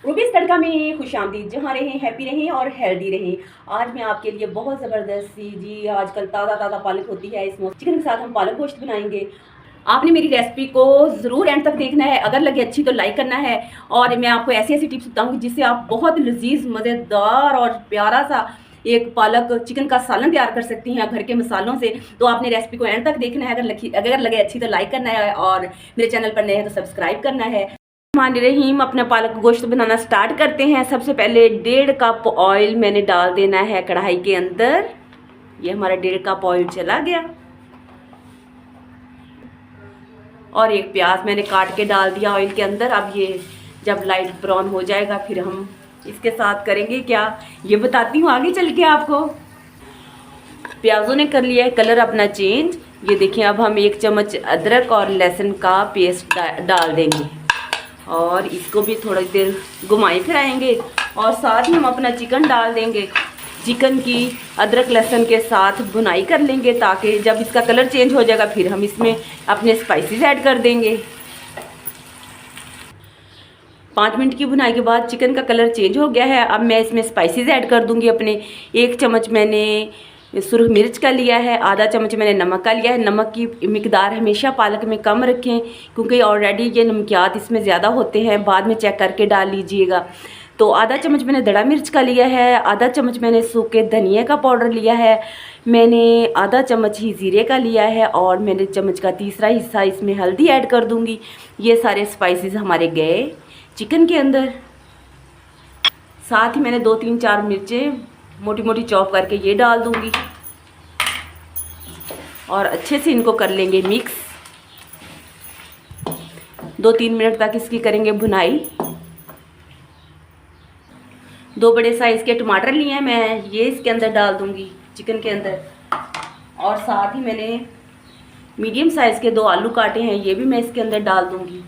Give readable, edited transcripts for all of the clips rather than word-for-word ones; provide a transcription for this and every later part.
रूबीज तड़का में खुशामदीद। जहाँ रहें हैप्पी रहें और हेल्दी रहें। आज मैं आपके लिए बहुत ज़बरदस्त सी जी आजकल ताज़ा ताज़ा पालक होती है, इस मौसम चिकन के साथ हम पालक गोश्त बनाएंगे। आपने मेरी रेसिपी को ज़रूर एंड तक देखना है, अगर लगे अच्छी तो लाइक करना है। और मैं आपको ऐसी ऐसी टिप्स बताऊंगी जिससे आप बहुत लजीज मज़ेदार और प्यारा सा एक पालक चिकन का सालन तैयार कर सकती हैं घर के मसालों से। तो आपने रेसिपी को एंड तक देखना है, अगर लगे अच्छी तो लाइक करना है और मेरे चैनल पर नए हैं तो सब्सक्राइब करना है। रहीम अपना पालक गोश्त बनाना स्टार्ट करते हैं। सबसे पहले 1.5 कप ऑयल मैंने डाल देना है कढ़ाई के अंदर। ये हमारा 1.5 कप ऑयल चला गया और एक प्याज मैंने काट के डाल दिया ऑयल के अंदर। अब ये जब लाइट ब्राउन हो जाएगा फिर हम इसके साथ करेंगे क्या, ये बताती हूँ आगे चल के आपको। प्याजों ने कर लिया है कलर अपना चेंज। ये देखिए, अब हम 1 चम्मच अदरक और लहसुन का पेस्ट डाल देंगे और इसको भी थोड़ी देर घुमाई फिराएंगे और साथ ही हम अपना चिकन डाल देंगे। चिकन की अदरक लहसुन के साथ भुनाई कर लेंगे ताकि जब इसका कलर चेंज हो जाएगा फिर हम इसमें अपने स्पाइसेस ऐड कर देंगे। 5 मिनट की भुनाई के बाद चिकन का कलर चेंज हो गया है। अब मैं इसमें स्पाइसेस ऐड कर दूंगी अपने। 1 चम्मच मैंने सुरख मिर्च का लिया है, आधा चम्मच मैंने नमक का लिया है। नमक की मिकदार हमेशा पालक में कम रखें क्योंकि ऑलरेडी ये नमकियात इसमें ज़्यादा होते हैं, बाद में चेक करके डाल लीजिएगा। तो आधा चम्मच मैंने दड़ा मिर्च का लिया है, आधा चम्मच मैंने सूखे धनिया का पाउडर लिया है, मैंने आधा चम्मच ही ज़ीरे का लिया है और मैंने चम्मच का तीसरा हिस्सा इसमें हल्दी ऐड कर दूँगी। ये सारे स्पाइसेस हमारे गए चिकन के अंदर। साथ ही मैंने 2-3-4 मिर्चें मोटी मोटी चॉप करके ये डाल दूंगी और अच्छे से इनको कर लेंगे मिक्स। 2-3 मिनट तक इसकी करेंगे भुनाई। 2 बड़े साइज़ के टमाटर लिए हैं मैं, ये इसके अंदर डाल दूंगी चिकन के अंदर। और साथ ही मैंने मीडियम साइज़ के 2 आलू काटे हैं, ये भी मैं इसके अंदर डाल दूंगी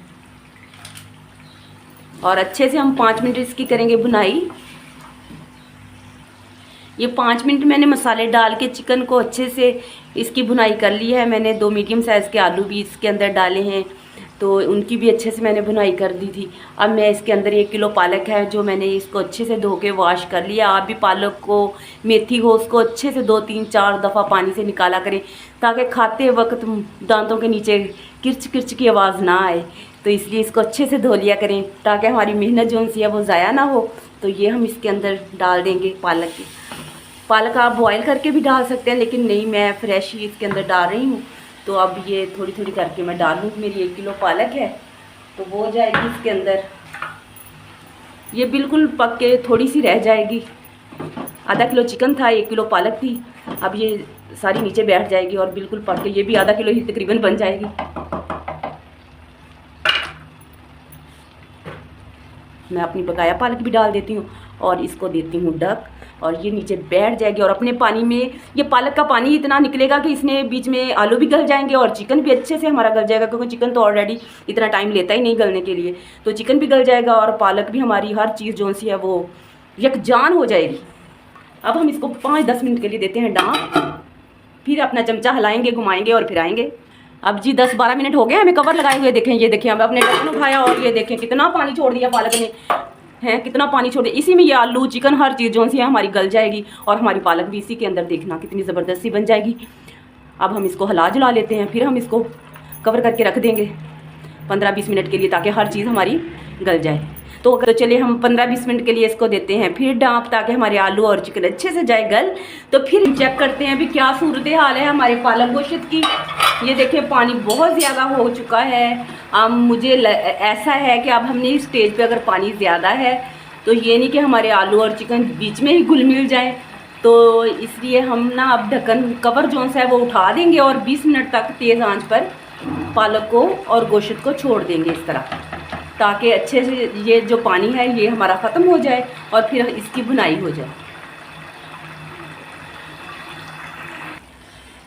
और अच्छे से हम 5 मिनट इसकी करेंगे भुनाई। ये 5 मिनट मैंने मसाले डाल के चिकन को अच्छे से इसकी भुनाई कर ली है। मैंने 2 मीडियम साइज़ के आलू भी इसके अंदर डाले हैं तो उनकी भी अच्छे से मैंने भुनाई कर दी थी। अब मैं इसके अंदर 1 किलो पालक है जो मैंने इसको अच्छे से धो के वॉश कर लिया। आप भी पालक को मेथी हो उसको अच्छे से 2-3-4 दफ़ा पानी से निकाला करें ताकि खाते वक्त दांतों के नीचे किरच किरच की आवाज़ ना आए। तो इसलिए इसको अच्छे से धो लिया करें ताकि हमारी मेहनत जो सी है वो ज़ाया ना हो। तो ये हम इसके अंदर डाल देंगे पालक आप बॉयल करके भी डाल सकते हैं, लेकिन नहीं, मैं फ्रेश ही इसके अंदर डाल रही हूँ। तो अब ये थोड़ी थोड़ी करके मैं डाल लूँ। मेरी 1 किलो पालक है तो वो जाएगी इसके अंदर। ये बिल्कुल पक के थोड़ी सी रह जाएगी। आधा किलो चिकन था, 1 किलो पालक थी। अब ये सारी नीचे बैठ जाएगी और बिल्कुल पक के ये भी आधा किलो ही तकरीबन बन जाएगी। मैं अपनी बकाया पालक भी डाल देती हूँ और इसको देती हूँ ढक और ये नीचे बैठ जाएगी। और अपने पानी में ये पालक का पानी इतना निकलेगा कि इसमें बीच में आलू भी गल जाएंगे और चिकन भी अच्छे से हमारा गल जाएगा क्योंकि चिकन तो ऑलरेडी इतना टाइम लेता ही नहीं गलने के लिए। तो चिकन भी गल जाएगा और पालक भी, हमारी हर चीज़ जो सी है वो यकजान हो जाएगी। अब हम इसको 5-10 मिनट के लिए देते हैं डाँप, फिर अपना चमचा हिलाएंगे, घुमाएंगे और फिर आएंगे। अब जी 10-12 मिनट हो गए हमें कवर लगाए हुए। देखें, ये देखें, अब अपने ढक्कन उठाया और ये देखें कितना पानी छोड़ दिया पालक ने, है कितना पानी छोड़ दिया। इसी में ये आलू चिकन हर चीज़ जो सी है हमारी गल जाएगी और हमारी पालक भी इसी के अंदर देखना कितनी ज़बरदस्ती बन जाएगी। अब हम इसको हिला जुला लेते हैं, फिर हम इसको कवर करके रख देंगे 15-20 मिनट के लिए ताकि हर चीज़ हमारी गल जाए। तो चलिए हम 15-20 मिनट के लिए इसको देते हैं फिर डाँप ताकि हमारे आलू और चिकन अच्छे से जाए गल। तो फिर चेक करते हैं अभी क्या सूरत हाल है हमारे पालक गोश्त की। ये देखिए पानी बहुत ज़्यादा हो चुका है। अब मुझे ऐसा है कि अब हमने इस स्टेज पे अगर पानी ज़्यादा है तो ये नहीं कि हमारे आलू और चिकन बीच में ही घुल मिल जाए। तो इसलिए हम ना अब ढक्कन कवर जो सा है वो उठा देंगे और 20 मिनट तक तेज़ आंच पर पालक को और गोश्त को छोड़ देंगे इस तरह ताकि अच्छे से ये जो पानी है ये हमारा ख़त्म हो जाए और फिर इसकी भुनाई हो जाए।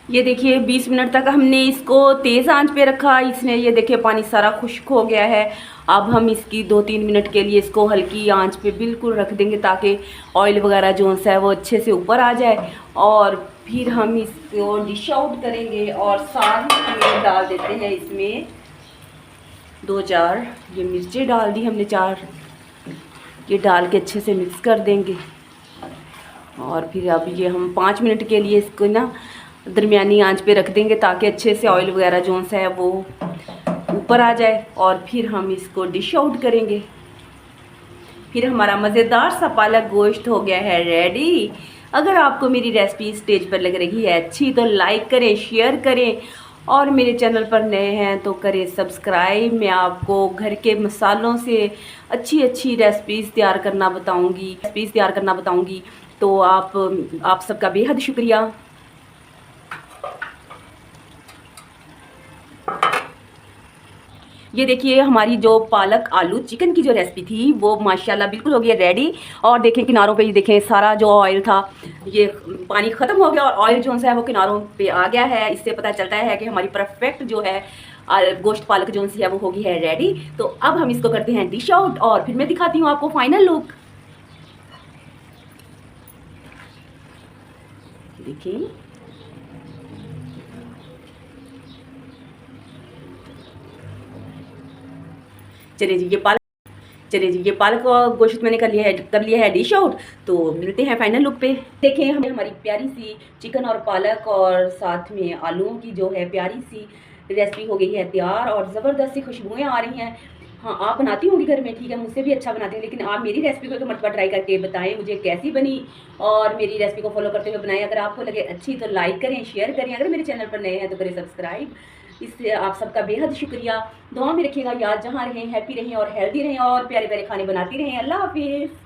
ये देखिए 20 मिनट तक हमने इसको तेज़ आंच पे रखा। इसने ये देखिए पानी सारा खुश्क हो गया है। अब हम इसकी 2-3 मिनट के लिए इसको हल्की आंच पे बिल्कुल रख देंगे ताकि ऑयल वगैरह जो सा है वो अच्छे से ऊपर आ जाए और फिर हम इसको डिश आउट करेंगे। और साथ ही हम डाल देते हैं इसमें 2-4 ये मिर्चें डाल दी हमने 4 ये डाल के अच्छे से मिक्स कर देंगे। और फिर अब ये हम 5 मिनट के लिए इसको ना दरमियानी आंच पे रख देंगे ताकि अच्छे से ऑयल वगैरह जो सा है वो ऊपर आ जाए। और फिर हम इसको डिश आउट करेंगे। फिर हमारा मज़ेदार सा पालक गोश्त हो गया है रेडी। अगर आपको मेरी रेसिपी स्टेज पर लग रही है अच्छी तो लाइक करें, शेयर करें, और मेरे चैनल पर नए हैं तो करें सब्सक्राइब। मैं आपको घर के मसालों से अच्छी अच्छी रेसिपीज़ तैयार करना बताऊंगी। तो आप सबका बेहद शुक्रिया। ये देखिए हमारी जो पालक आलू चिकन की जो रेसिपी थी वो माशाल्लाह बिल्कुल हो गई है रेडी। और देखें किनारों पे, ये देखें सारा जो ऑयल था ये पानी ख़त्म हो गया और ऑयल जो सा है वो किनारों पे आ गया है। इससे पता चलता है कि हमारी परफेक्ट जो है गोश्त पालक जो सी है वो हो गई है रेडी। तो अब हम इसको करते हैं डिश आउट और फिर मैं दिखाती हूँ आपको फाइनल लुक। देखिए चलिए जी ये पालक और गोश्त मैंने कर लिया है डिश आउट। तो मिलते हैं फाइनल लुक पे। देखें हमें हमारी प्यारी सी चिकन और पालक और साथ में आलूओं की जो है प्यारी सी रेसिपी हो गई है तैयार और ज़बरदस्त सी खुशबुएं आ रही हैं। हाँ, आप बनाती होंगी घर में, ठीक है, मुझसे भी अच्छा बनाते हैं, लेकिन आप मेरी रेसिपी को तो मरतबा ट्राई करके बताएं मुझे कैसी बनी और मेरी रेसिपी को फॉलो करते हुए बनाएं। अगर आपको लगे अच्छी तो लाइक करें, शेयर करें, अगर मेरे चैनल पर नए हैं तो करें सब्सक्राइब। इससे आप सबका बेहद शुक्रिया। दुआ में रखिएगा, याद जहाँ रहें, हैप्पी रहें और हेल्दी रहें और प्यारे प्यारे खाने बनाती रहें। अल्लाह हाफिज़।